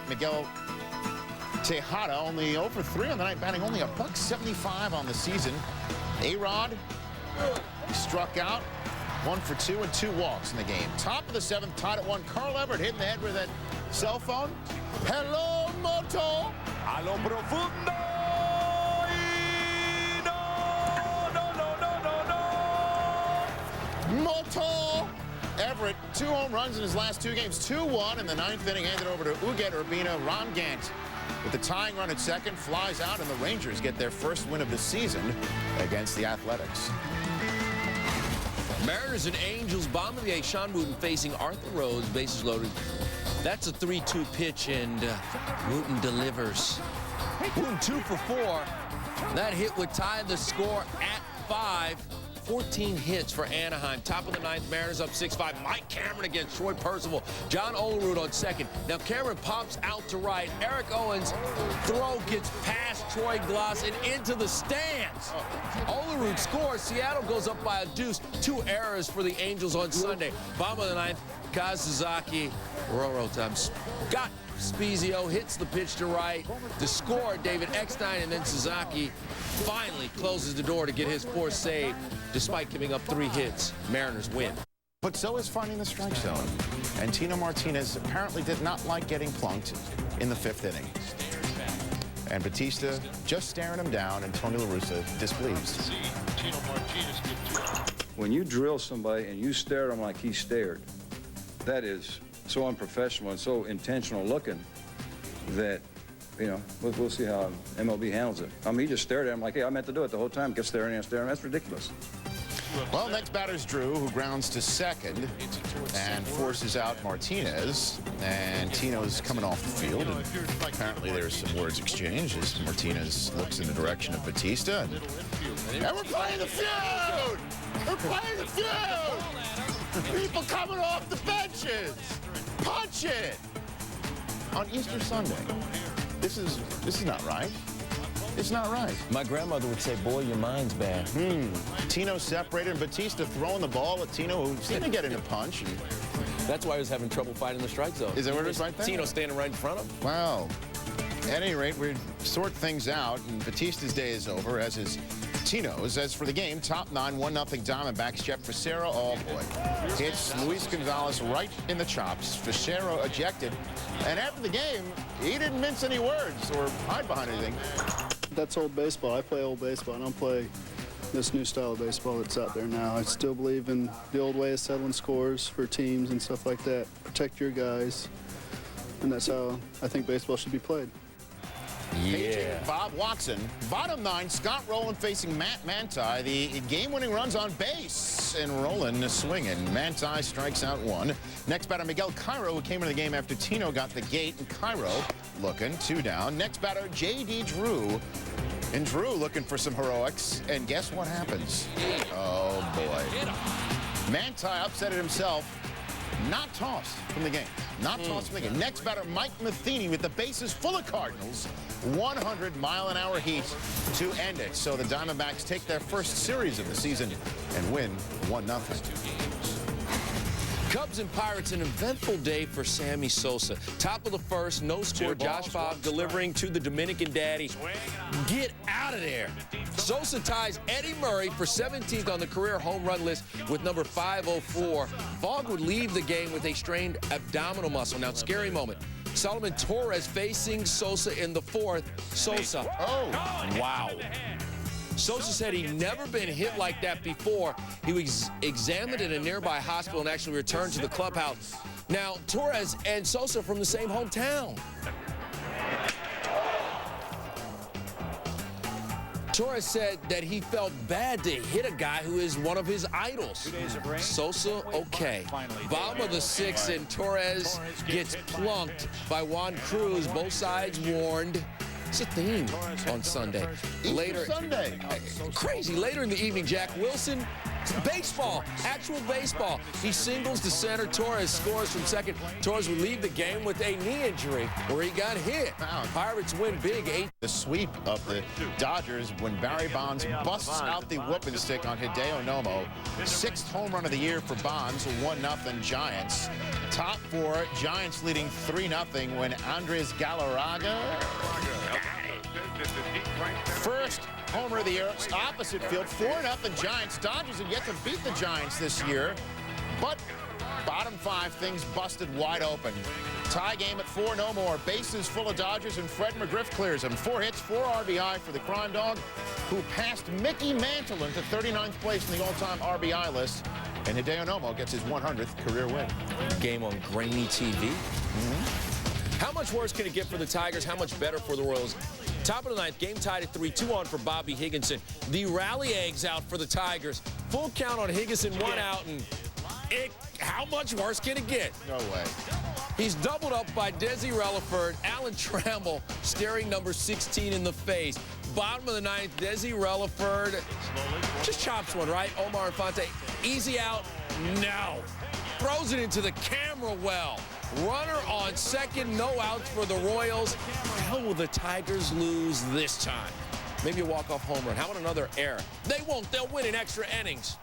Miguel Tejada, only 0 for 3 on the night, batting only $1.75 on the season. A-Rod, he struck out, 1 for 2 and 2 walks in the game. Top of the 7th, tied at 1. Carl Everett hitting the head with that cell phone. Hello, Moto. A lo profundo. Y no. Moto. Everett, 2 home runs in his last 2 games. 2-1 in the 9th inning, handed over to Uget Urbina. Ron Gant with the tying run at second, flies out, and the Rangers get their first win of the season against the Athletics. Mariners and Angels, bottom of the 8th. Sean Wooten facing Arthur Rose, bases loaded. That's a 3-2 pitch, and Wooten delivers. Wooten 2 for 4. That hit would tie the score at 5. 14 hits for Anaheim. Top of the 9th, Mariners up 6-5. Mike Cameron against Troy Percival. John Olerud on second. Now Cameron pops out to right. Eric Owens' throw gets past Troy Glass and into the stands. Olerud scores. Seattle goes up by a deuce. 2 errors for the Angels on Sunday. Bottom of the 9th, Kazuzaki. Scott Spezio hits the pitch to right. To score, David Eckstein, and then Suzuki finally closes the door to get his 4th save. Despite giving up 3 hits, Mariners win. But so is finding the strike zone. And Tino Martinez apparently did not like getting plunked in the 5th inning. And Batista just staring him down, and Tony La Russa displeased. When you drill somebody and you stare at him like he stared, that is so unprofessional and so intentional looking that, you know, we'll see how MLB handles it. I mean, he just stared at him like, hey, I meant to do it the whole time. Kept staring and staring. That's ridiculous. Well, next batter's Drew, who grounds to second and forces out Martinez. And Tino's coming off the field. And apparently there's some words exchanged as Martinez looks in the direction of Batista. And we're playing the feud! We're playing the feud! People coming off the benches! Punch it! On Easter Sunday. This is not right. It's not right. My grandmother would say, boy, your mind's bad. Tino separated, and Batista throwing the ball at Tino, who seemed to get in a punch. And that's why he was having trouble finding the strike zone. Is that where it is right there? Tino standing right in front of him. Wow. At any rate, we sort things out, and Batista's day is over, as is Tino's. As for the game, top 9, 1-0 Diamondbacks. Jeff Facero, oh boy, hits Luis Gonzalez right in the chops. Facero ejected, and after the game, he didn't mince any words or hide behind anything. That's old baseball. I play old baseball. I don't play this new style of baseball that's out there now. I still believe in the old way of settling scores for teams and stuff like that. Protect your guys, and that's how I think baseball should be played. Yeah. Bob Watson. Bottom 9, Scott Rowland facing Matt Manti. The game-winning runs on base, and Rowland swinging. Manti strikes out 1. Next batter, Miguel Cairo, who came into the game after Tino got the gate, and Cairo looking 2 down. Next batter, J.D. Drew. And Drew looking for some heroics, and guess what happens? Oh, boy. Manti upset it himself. Not tossed from the game. Not tossed from the game. Next batter, Mike Matheny with the bases full of Cardinals. 100-mile-an-hour heat to end it. So the Diamondbacks take their first series of the season and win 1-0. Cubs and Pirates, an eventful day for Sammy Sosa. Top of the 1st, no score. Josh Fogg delivering to the Dominican daddy. Get out of there. Sosa ties Eddie Murray for 17th on the career home run list with number 504. Fogg would leave the game with a strained abdominal muscle. Now, scary moment. Solomon Torres facing Sosa in the 4th. Sosa. Oh, wow. Sosa said he'd never been hit like that before. He was examined at a nearby hospital and actually returned to the clubhouse. Now, Torres and Sosa from the same hometown. Torres said that he felt bad to hit a guy who is one of his idols. Sosa, okay. Bottom of the 6th, and Torres gets plunked by Juan Cruz. Both sides warned. It's a theme on Sunday. Sunday. Crazy. Later in the evening, Jack Wilson Baseball, actual baseball. He singles to center. Torres scores from second. Torres would leave the game with a knee injury where he got hit. Pirates win big. The sweep of the Dodgers when Barry Bonds busts out the whooping stick on Hideo Nomo. 6th home run of the year for Bonds, 1-0 Giants. Top 4, Giants leading 3-0 when Andres Galarraga. First homer of the year, opposite field, 4-0 Giants. Dodgers have yet to beat the Giants this year, but bottom 5, things busted wide open. Tie game at 4, no more. Bases full of Dodgers, and Fred McGriff clears them. 4 hits, 4 RBI for the Crime Dog, who passed Mickey Mantle into 39th place in the all-time RBI list. And Hideo Nomo gets his 100th career win. Game on grainy TV. How much worse can it get for the Tigers? How much better for the Royals? Top of the 9th, game tied at 3-2 on for Bobby Higginson. The rally eggs out for the Tigers. Full count on Higginson, 1 out, and how much worse can it get? No way. He's doubled up by Desi Relaford. Alan Trammell staring number 16 in the face. Bottom of the 9th, Desi Relaford just chops one, right? Omar Infante, easy out, no. Throws it into the camera well. Runner on second, no outs for the Royals. How will the Tigers lose this time? Maybe a walk-off home run. How about another error? They won't. They'll win in extra innings.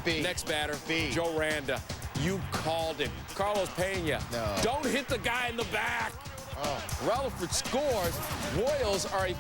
B. Next batter, B. Joe Randa. You called him. Carlos Pena. No. Don't hit the guy in the back. Oh. Relaford scores. Royals are a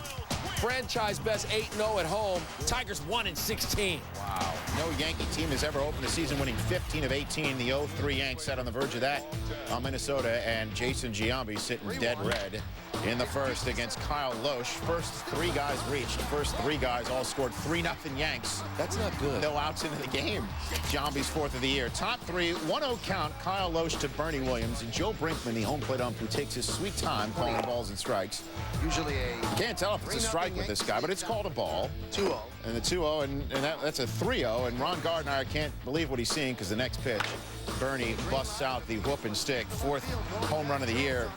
franchise best 8-0 at home. Tigers 1-16. Wow. No Yankee team has ever opened the season winning 15 of 18. The 0-3 Yanks sat on the verge of that on Minnesota, and Jason Giambi sitting dead red in the first against Kyle Loesch. First 3 guys reached. First 3 guys all scored 3-0 Yanks. That's not good. No outs into the game. Giambi's 4th of the year. Top 3, 1-0 count. Kyle Loesch to Bernie Williams, and Joe Brinkman, the home plate ump, who takes his sweet time calling balls and strikes. Usually Can't tell if it's a strike with this guy, but it's called a ball. 2-0. And the 2-0, and that's a 3-0. And Ron Gardner can't believe what he's seeing, because the next pitch, Bernie busts out the whooping stick. 4th home run of the year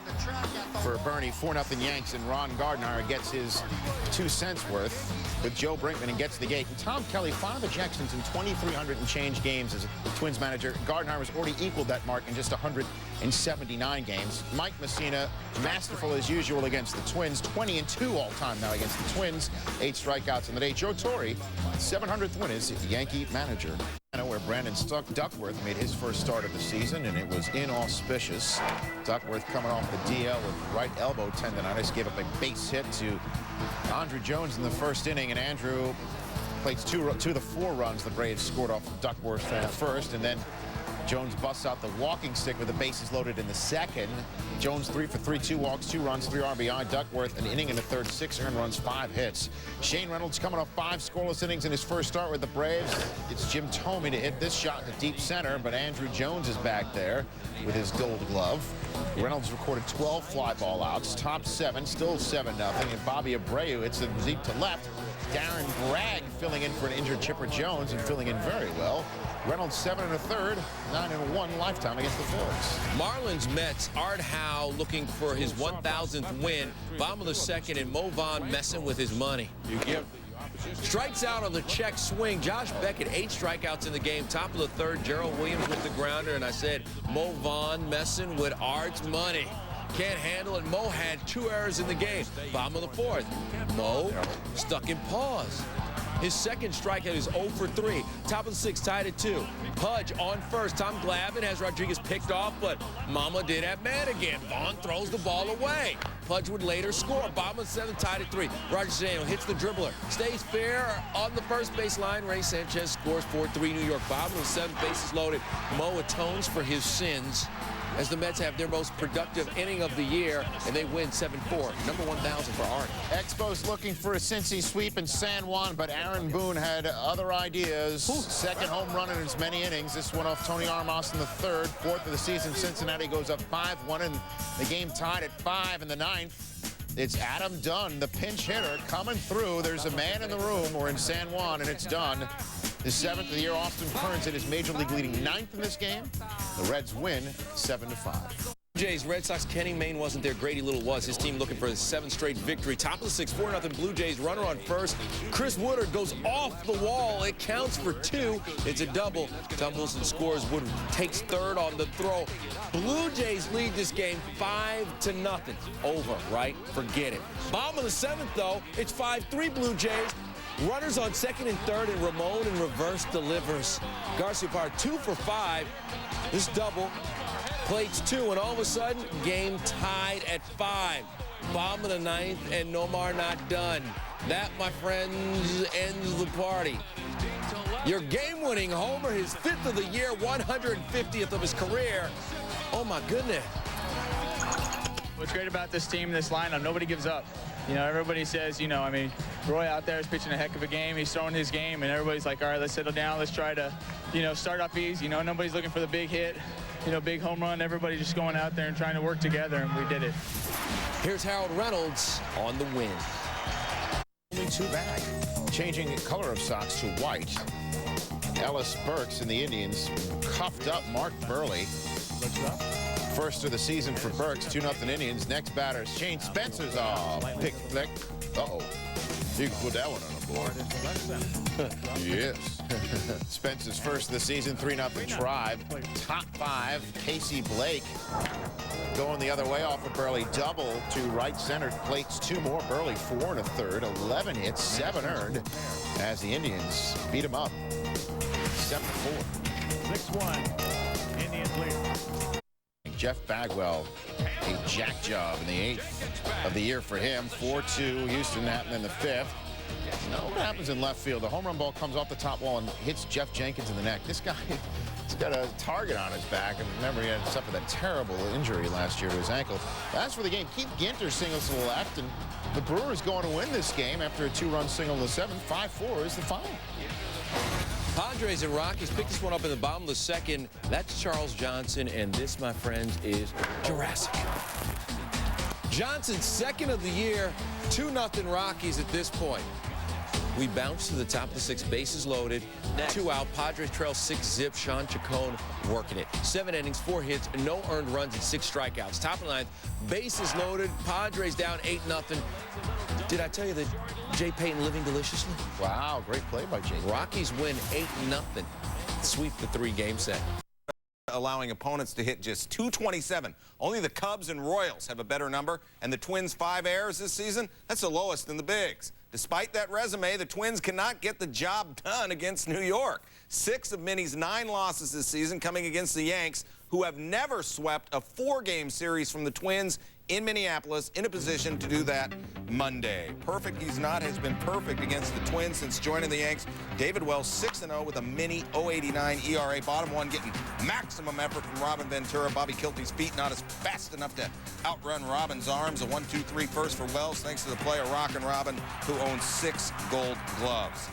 for Bernie. 4-0 Yanks, and Ron Gardner gets his 2 cents worth with Joe Brinkman and gets the gate. And Tom Kelly, 5 ejections in 2,300 and change games as a Twins manager. Gardner has already equaled that mark in just 179 games. Mike Messina, masterful as usual against the Twins. 20-2 all-time now against the Twins. 8 strikeouts in the day. Joe Torre, 700th win as Yankee manager. Where Brandon Duckworth made his first start of the season, and it was inauspicious. Duckworth coming off the DL with right elbow tendonitis, gave up a base hit to Andrew Jones in the first inning, and Andrew plates 2 of the 4 runs the Braves scored off of Duckworth in the first, and then Jones busts out the walking stick with the bases loaded in the second. Jones 3 for 3, 2 walks, 2 runs, 3 RBI. Duckworth an inning in the third, 6 earned runs, 5 hits. Shane Reynolds coming off 5 scoreless innings in his first start with the Braves. It's Jim Thome to hit this shot to deep center, but Andrew Jones is back there with his gold glove. Reynolds recorded 12 fly ball outs, top 7, still 7-0, and Bobby Abreu hits it deep to left. Darren Bragg filling in for an injured Chipper Jones and filling in very well. Reynolds 7 1/3, 9 1 lifetime against the Phillies. Marlins Mets, Art Howe looking for his 1,000th win. Bottom of the 2nd, and Mo Vaughn messing with his money. Strikes out on the check swing. Josh Beckett, 8 strikeouts in the game. Top of the 3rd, Gerald Williams with the grounder, and I said Mo Vaughn messing with Art's money. Can't handle it. Mo had 2 errors in the game. Bottom of the 4th, Mo stuck in pause. His second strikeout is 0 for 3. Top of the 6th, tied at 2. Pudge on first. Tom Glavine has Rodriguez picked off, but Mama did have man again. Vaughn throws the ball away. Pudge would later score. Bottom of the 7th, tied at 3. Roger Zano hits the dribbler. Stays fair on the first base line. Ray Sanchez scores 4-3 New York. Bottom of the 7th, bases loaded. Mo atones for his sins as the Mets have their most productive inning of the year, and they win 7-4. Number 1,000 for Art. Expos looking for a Cincy sweep in San Juan, but Aaron Boone had other ideas. Ooh. Second home run in as many innings. This one off Tony Armas in the 3rd. 4th of the season, Cincinnati goes up 5-1, and the game tied at 5 in the 9th. It's Adam Dunn, the pinch hitter, coming through. There's a man in the room. We're in San Juan, and it's done. His 7th of the year, Austin Kearns hit his major league leading 9th in this game. The Reds win 7-5. Jays, Red Sox, Kenny Mayne wasn't there. Grady Little was. His team looking for his 7th straight victory. Top of the 6th, 4-0 Blue Jays. Runner on first. Chris Woodard goes off the wall. It counts for 2. It's a double. Tom Wilson scores. Woodard takes 3rd on the throw. Blue Jays lead this game 5-0. Over, right? Forget it. Bottom of the 7th, though. It's 5-3 Blue Jays. Runners on 2nd and 3rd, and Ramon in reverse delivers. Garcia Parra 2 for 5. This double. Plates 2, and all of a sudden, game tied at 5. Bottom of the 9th, and Nomar not done. That, my friends, ends the party. Your game-winning homer, his 5th of the year, 150th of his career. Oh, my goodness. What's great about this team, this lineup, nobody gives up. You know, everybody says, you know, I mean, Roy out there is pitching a heck of a game. He's throwing his game, and everybody's like, all right, let's settle down. Let's try to, you know, start off easy. You know, nobody's looking for the big hit, you know, big home run. Everybody just going out there and trying to work together, and we did it. Here's Harold Reynolds on the win. Only 2 back. Changing color of socks to white. Ellis Burks and the Indians cuffed up Mark Burley. First of the season for Burks, 2-0 Indians. Next batter is Shane Spencer's pick flick. Uh-oh. You can put that one on the board. Yes. Spencer's first of the season, 3-0 Tribe. Top 5, Casey Blake going the other way off of Burley. Double to right center. Plates 2 more. Burley 4 1/3. 11 hits, 7 earned as the Indians beat him up. 7-4. 6-1. Indians lead. Jeff Bagwell, a jack job in the 8th of the year for him. 4-2. Houston happened in the 5th. Now what happens in left field? The home run ball comes off the top wall and hits Jeff Jenkins in the neck. This guy, he's got a target on his back. And remember, he had suffered that terrible injury last year to his ankle. That's for the game. Keith Ginter singles to the left, and the Brewers going to win this game after a 2-run single in the 7th. 5-4 is the final. Padres and Rockies pick this one up in the bottom of the 2nd. That's Charles Johnson, and this, my friends, is Jurassic. Johnson's 2nd of the year, 2-0 Rockies at this point. We bounce to the top of the 6th, bases loaded, 2 out. Padres trail 6-zip. Sean Chacon working it. 7 innings, 4 hits, no earned runs, and 6 strikeouts. Top of the 9th, bases loaded. Padres down 8-0. Did I tell you that Jay Payton living deliciously? Wow, great play by Jay. Rockies win 8-0. Sweep the 3-game set. Allowing opponents to hit just .227. Only the Cubs and Royals have a better number, and the Twins' 5 errors this season, that's the lowest in the bigs. Despite that resume, the Twins cannot get the job done against New York. 6 of Minnie's 9 losses this season coming against the Yanks, who have never swept a 4-game series from the Twins in Minneapolis, in a position to do that Monday. Perfect he's not has been perfect against the Twins since joining the Yanks. David Wells 6-0 with a mini .089 ERA. Bottom 1 getting maximum effort from Robin Ventura. Bobby Kilty's feet not as fast enough to outrun Robin's arms. A 1-2-3 first for Wells thanks to the play of Rockin' Robin, who owns 6 gold gloves.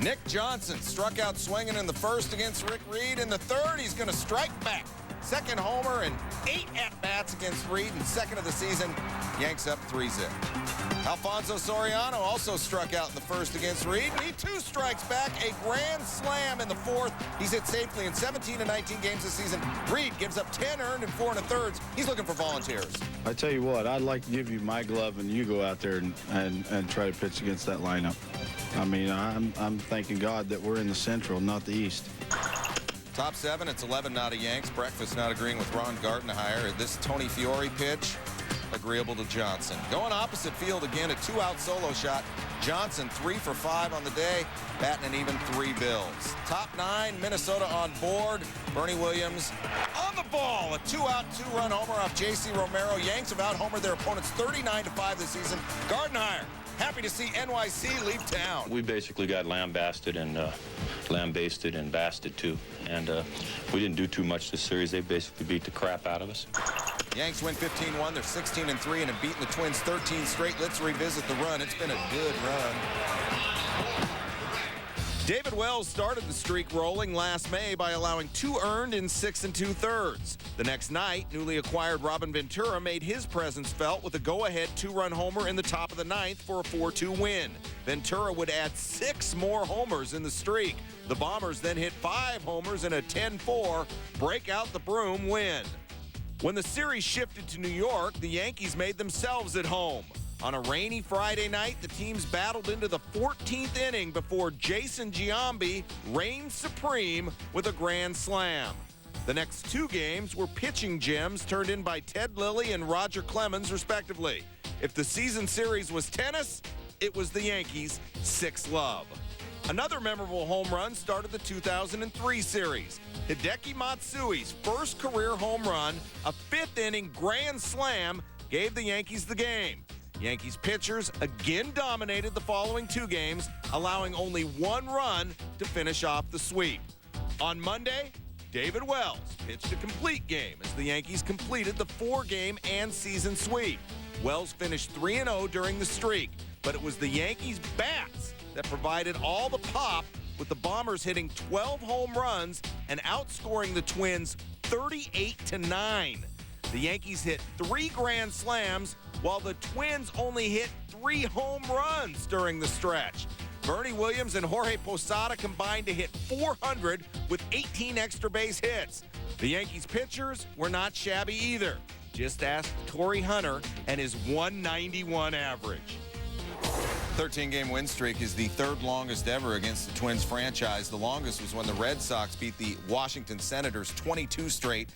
Nick Johnson struck out swinging in the 1st against Rick Reed. In the 3rd, he's going to strike back. 2nd homer and 8 at-bats against Reed, and 2nd of the season. Yanks up 3-zip. Alfonso Soriano also struck out in the 1st against Reed. He too strikes back. A grand slam in the 4th. He's hit safely in 17 of 19 games this season. Reed gives up 10 earned and 4 1/3. He's looking for volunteers. I tell you what, I'd like to give you my glove and you go out there and try to pitch against that lineup. I mean, I'm thanking God that we're in the Central, not the East. Top 7, it's 11 not a Yanks. Breakfast not agreeing with Ron Gardenhire. This Tony Fiore pitch, agreeable to Johnson. Going opposite field again, a 2-out solo shot. Johnson 3 for 5 on the day, batting an even 3 Bills. Top 9, Minnesota on board. Bernie Williams on the ball. A 2-out, 2-run homer off J.C. Romero. Yanks have out-homered their opponents 39-5 this season. Gardenhire happy to see NYC leave town. We basically got lambasted and lambasted and basted too, and we didn't do too much this series. They basically beat the crap out of us. Yanks win 15-1. They're 16-3 and have beaten the Twins 13 straight. Let's revisit the run. It's been a good run. David Wells started the streak rolling last May by allowing 2 earned in 6 2/3. The next night, newly acquired Robin Ventura made his presence felt with a go-ahead 2-run homer in the top of the 9th for a 4-2 win. Ventura would add 6 more homers in the streak. The Bombers then hit 5 homers in a 10-4 break out the broom win. When the series shifted to New York, the Yankees made themselves at home. On a rainy Friday night, the teams battled into the 14th inning before Jason Giambi reigned supreme with a grand slam. The next two games were pitching gems turned in by Ted Lilly and Roger Clemens, respectively. If the season series was tennis, it was the Yankees' 6-love. Another memorable home run started the 2003 series. Hideki Matsui's first career home run, a fifth-inning grand slam, gave the Yankees the game. Yankees pitchers again dominated the following two games, allowing only one run to finish off the sweep. On Monday, David Wells pitched a complete game as the Yankees completed the 4-game and season sweep. Wells finished 3-0 during the streak, but it was the Yankees' bats that provided all the pop, with the Bombers hitting 12 home runs and outscoring the Twins 38-9. The Yankees hit 3 grand slams, while the Twins only hit 3 home runs during the stretch. Bernie Williams and Jorge Posada combined to hit 400 with 18 extra base hits. The Yankees pitchers were not shabby either. Just ask Torrey Hunter and his 191 average. 13-game win streak is the third longest ever against the Twins franchise. The longest was when the Red Sox beat the Washington Senators 22 straight.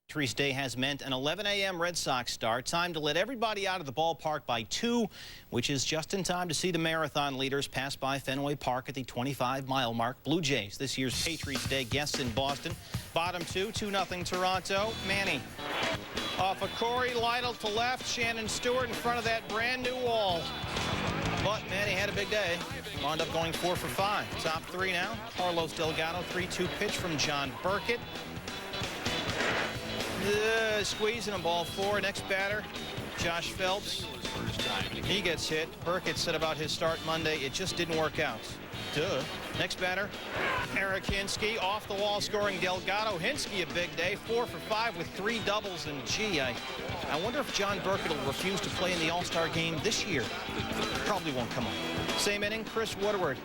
Patriots Day has meant an 11 a.m. Red Sox start. Time to let everybody out of the ballpark by 2, which is just in time to see the marathon leaders pass by Fenway Park at the 25-mile mark. Blue Jays, this year's Patriots Day guests in Boston. Bottom 2, 2-0 Toronto. Manny off of Corey Lytle to left. Shannon Stewart in front of that brand-new wall. But Manny had a big day. Wound up going 4 for 5. Top 3 now. Carlos Delgado, 3-2 pitch from John Burkett. Squeezing him, ball 4. Next batter, Josh Phelps. He gets hit. Burkett said about his start Monday, it just didn't work out. Duh. Next batter, Eric Hinsky, off the wall scoring Delgado. Hinsky a big day, 4 for 5 with 3 doubles. And gee, I wonder if John Burkett will refuse to play in the All-Star game this year. Probably won't come on. Same inning, Chris Woodward.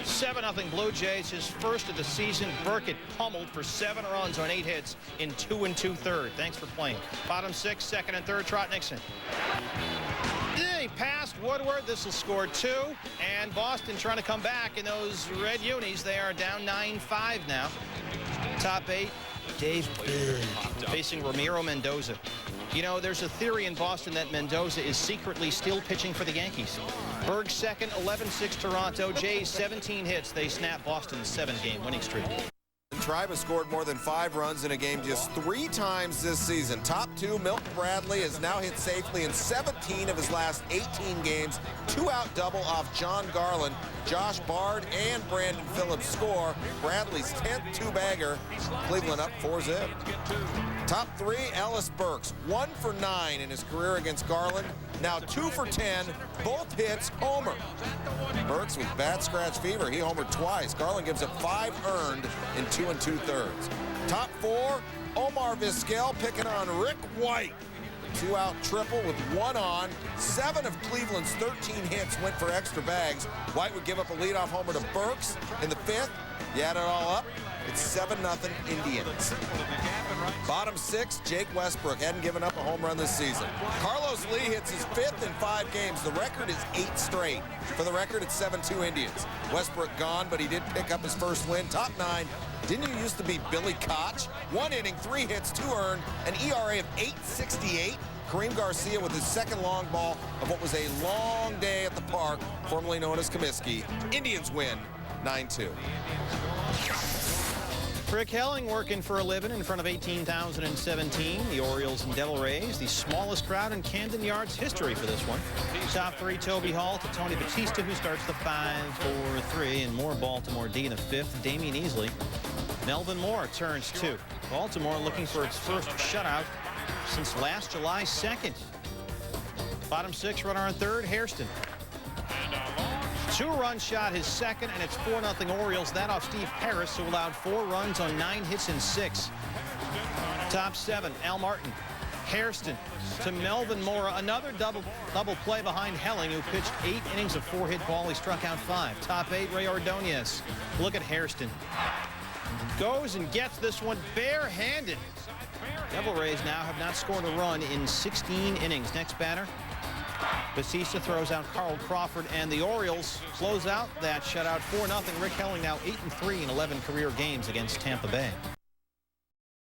7-0 Blue Jays, his first of the season. Burkett pummeled for 7 runs on 8 hits in 2 2/3. Thanks for playing. Bottom 6, second and third, Trot Nixon. He passed Woodward. This will score 2. And Boston trying to come back in those red unis. They are down 9-5 now. Top 8, Dave Berg facing Ramiro Mendoza. You know, there's a theory in Boston that Mendoza is secretly still pitching for the Yankees. Berg second, 11-6 Toronto. Jays 17 hits. They snap Boston's 7-game winning streak. Tribe has scored more than 5 runs in a game just 3 times this season. Top 2, Milton Bradley has now hit safely in 17 of his last 18 games. 2-out double off John Garland. Josh Bard and Brandon Phillips score. Bradley's 10th 2-bagger. Cleveland up 4-zip. Top 3, Ellis Burks, 1 for 9 in his career against Garland. Now 2 for 10, both hits homer. Burks with bat scratch fever, he homered twice. Garland gives up 5 earned in 2 2/3. Top 4, Omar Vizquel picking on Rick White. 2-out triple with 1 on. 7 of Cleveland's 13 hits went for extra bags. White would give up a leadoff homer to Burks in the 5th. You add it all up, it's 7-0 Indians. Bottom 6, Jake Westbrook hadn't given up a home run this season. Carlos Lee hits his 5th in 5 games. The record is 8 straight. For the record, it's 7-2 Indians. Westbrook gone, but he did pick up his first win. Top 9, didn't you used to be Billy Koch? 1 inning, 3 hits, 2 earned, an ERA of 8.68. Kareem Garcia with his second long ball of what was a long day at the park, formerly known as Comiskey. Indians win 9-2. Rick Helling working for a living in front of 18,017. The Orioles and Devil Rays, the smallest crowd in Camden Yards history for this one. Top 3, Toby Hall to Tony Batista, who starts the 5-4-3, and more Baltimore D in the 5th. Damian Easley. Melvin Moore turns 2. Baltimore looking for its first shutout since last July 2nd. Bottom 6, runner on 3rd, Hairston. 2-run shot, his second, and it's 4-0 Orioles. That off Steve Harris, who allowed 4 runs on 9 hits and 6. Top 7, Al Martin. Hairston to Melvin Mora. Another double play behind Helling, who pitched 8 innings of 4-hit ball. He struck out 5. Top 8, Ray Ordonez. Look at Hairston. Goes and gets this one barehanded. Devil Rays now have not scored a run in 16 innings. Next batter, Batista throws out Carl Crawford, and the Orioles close out that shutout 4-0. Rick Helling now 8-3 in 11 career games against Tampa Bay.